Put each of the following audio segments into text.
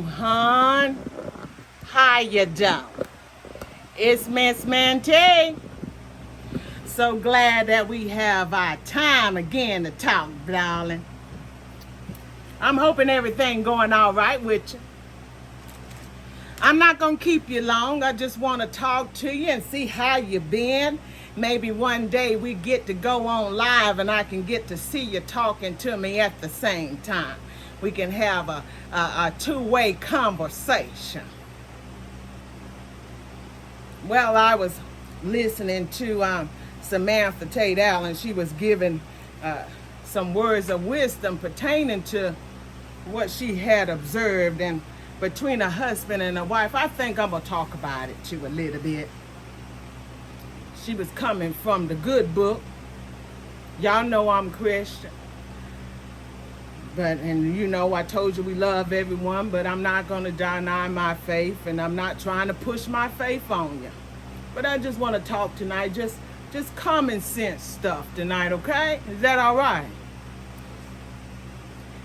Hello, hon. How you doing? It's Miss Mant T. So glad that we have our time again to talk, darling. I'm hoping everything going all right with you. I'm not going to keep you long. I just want to talk to you and see how you been. Maybe one day we get to go on live and I can get to see you talking to me at the same time. We can have a two-way conversation. Well, I was listening to Samantha Tate Allen. She was giving some words of wisdom pertaining to what she had observed and between a husband and a wife. I think I'm going to talk about it too a little bit. She was coming from the good book. Y'all know I'm Christian. And you know, I told you we love everyone, but I'm not going to deny my faith, and I'm not trying to push my faith on you. But I just want to talk tonight, just common sense stuff tonight, okay? Is that all right?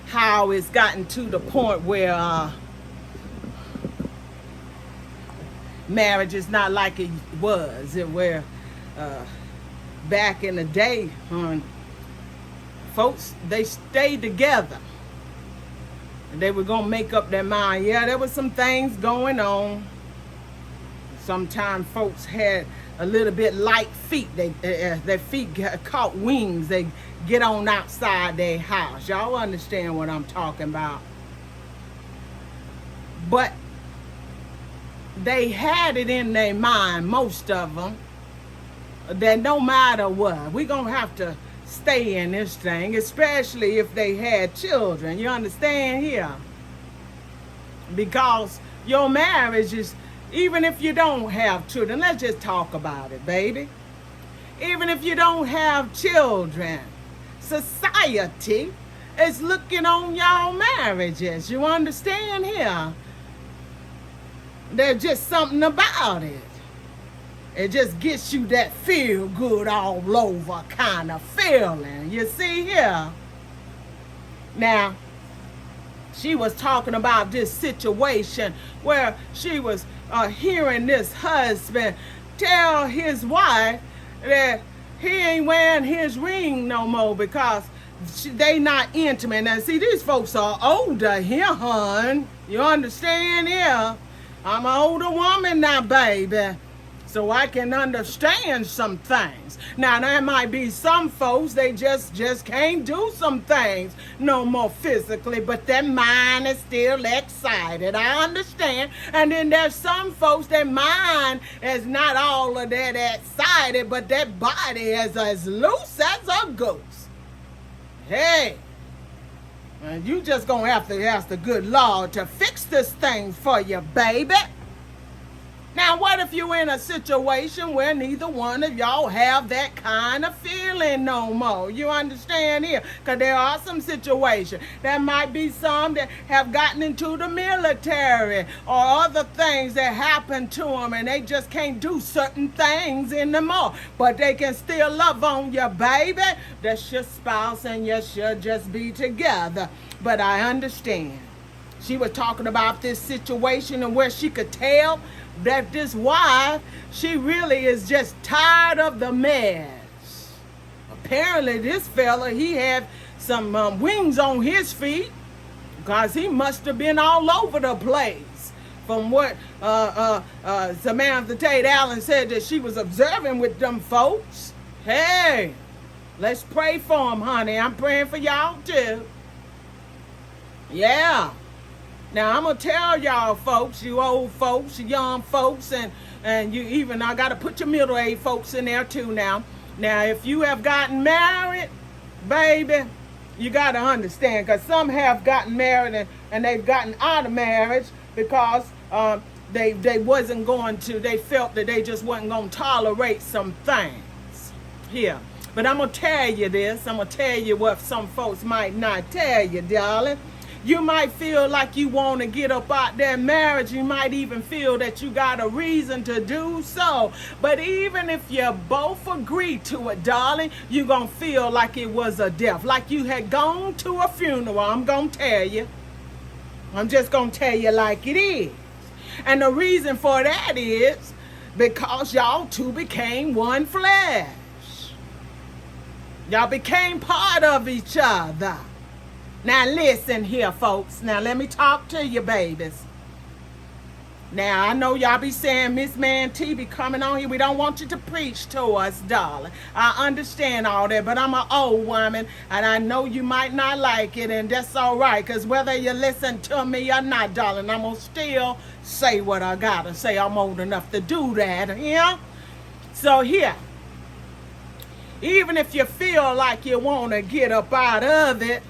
How it's gotten to the point where marriage is not like it was, where back in the day, folks, they stayed together. And they were going to make up their mind. Yeah, there was some things going on. Sometimes folks had a little bit light feet. Their feet caught wings. They get on outside their house. Y'all understand what I'm talking about. But they had it in their mind, most of them, that no matter what, we're going to have to stay in this thing, especially if they had children. You understand here? Because your marriage is, even if you don't have children, let's just talk about it, baby. Even if you don't have children, society is looking on y'all marriages. You understand here? There's just something about it. It just gets you that feel good all over kind of feeling. You see here? Now, she was talking about this situation where she was hearing this husband tell his wife that he ain't wearing his ring no more because they not intimate. Now, see, these folks are older here, hon. You understand here? I'm an older woman now, baby. So I can understand some things. Now, there might be some folks, they just can't do some things no more physically, but their mind is still excited. I understand. And then there's some folks, their mind is not all of that excited, but their body is as loose as a goose. Hey, and you just gonna have to ask the good Lord to fix this thing for you, baby. Now, what if you're in a situation where neither one of y'all have that kind of feeling no more? You understand here? Because there are some situations. There might be some that have gotten into the military or other things that happen to them, and they just can't do certain things anymore. But they can still love on your baby. That's your spouse, and you should just be together. But I understand. She was talking about this situation and where she could tell that this wife, she really is just tired of the mess. Apparently this fella, he had some wings on his feet because he must have been all over the place. From what Samantha Tate Allen said that she was observing with them folks. Hey, let's pray for them, honey. I'm praying for y'all too. Yeah. Now, I'm going to tell y'all folks, you old folks, you young folks, and you even, I got to put your middle-aged folks in there too now. Now, if you have gotten married, baby, you got to understand, because some have gotten married and they've gotten out of marriage because they wasn't going to, they felt that they just wasn't going to tolerate some things here. But I'm going to tell you this. I'm going to tell you what some folks might not tell you, darling. You might feel like you want to get up out that marriage. You might even feel that you got a reason to do so. But even if you both agree to it, darling, you're going to feel like it was a death. Like you had gone to a funeral, I'm going to tell you. I'm just going to tell you like it is. And the reason for that is because y'all two became one flesh. Y'all became part of each other. Now listen here, folks. Now let me talk to you, babies. Now, I know y'all be saying Miss Mant T be coming on here. We don't want you to preach to us, darling. I understand all that, but I'm an old woman, and I know you might not like it, and that's all right, because whether you listen to me or not, darling, I'm going to still say what I got to say. I'm old enough to do that, yeah? So here, even if you feel like you want to get up out of it,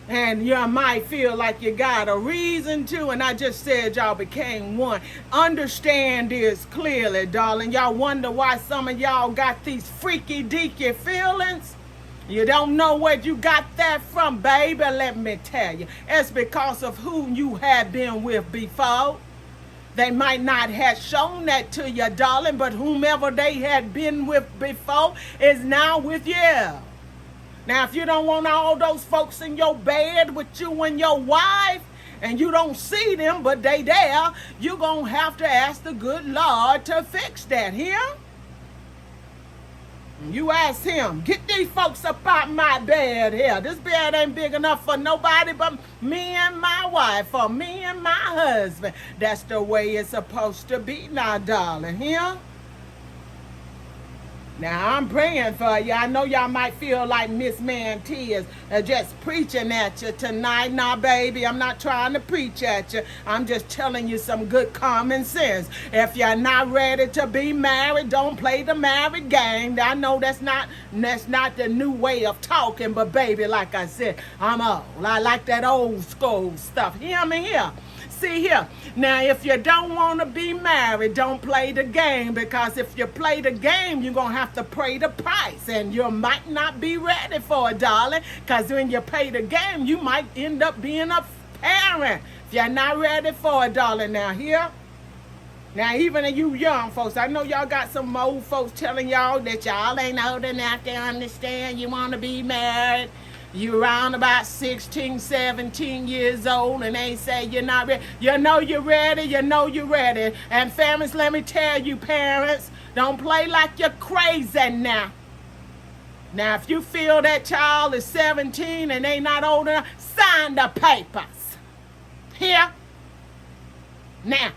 and you might feel like you got a reason to, and I just said y'all became one. Understand this clearly, darling. Y'all wonder why some of y'all got these freaky deaky feelings? You don't know where you got that from, baby. Let me tell you. It's because of who you have been with before. They might not have shown that to you, darling, but whomever they had been with before is now with you. Now, if you don't want all those folks in your bed with you and your wife, and you don't see them, but they there, you're going to have to ask the good Lord to fix that, here. You ask him, get these folks up out my bed here. This bed ain't big enough for nobody but me and my wife, or me and my husband. That's the way it's supposed to be now, darling, here. Now, I'm praying for you. I know y'all might feel like Miss Mant T is just preaching at you tonight. Nah, baby, I'm not trying to preach at you. I'm just telling you some good common sense. If you're not ready to be married, don't play the married game. I know that's not the new way of talking, but baby, like I said, I'm old. I like that old school stuff. Hear me here? See here. Now, if you don't want to be married, don't play the game, because if you play the game, you're going to have to pay the price, and you might not be ready for it, darling, because when you pay the game, you might end up being a parent if you're not ready for it, darling. Now, here. Now, even you young folks, I know y'all got some old folks telling y'all that y'all ain't old enough to understand you want to be married. You around about 16, 17 years old, and they say you're not ready. You know you're ready. You know you're ready. And families, let me tell you, parents, don't play like you're crazy now. Now, if you feel that child is 17 and they not old enough, sign the papers. Here. Now.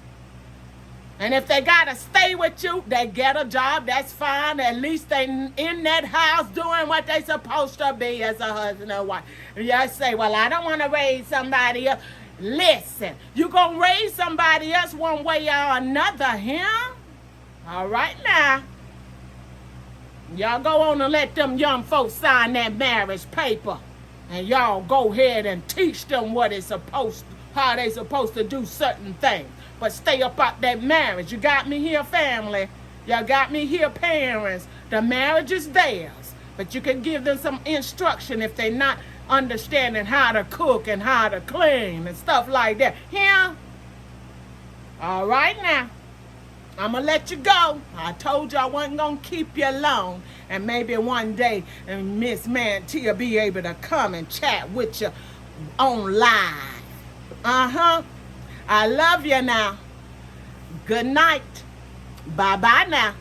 And if they got to stay with you, they get a job, that's fine. At least they in that house doing what they supposed to be as a husband or wife. You say, well, I don't want to raise somebody else. Listen, you going to raise somebody else one way or another, huh? All right now. Y'all go on and let them young folks sign that marriage paper. And y'all go ahead and teach them what it's supposed to, how they supposed to do certain things. But stay up out that marriage. You got me here, family. Y'all got me here, parents. The marriage is theirs. But you can give them some instruction if they're not understanding how to cook and how to clean and stuff like that. Here? All right now. I'm going to let you go. I told you I wasn't going to keep you long. And maybe one day Miss Mant T will be able to come and chat with you on live. Uh-huh. I love you now. Good night. Bye-bye now.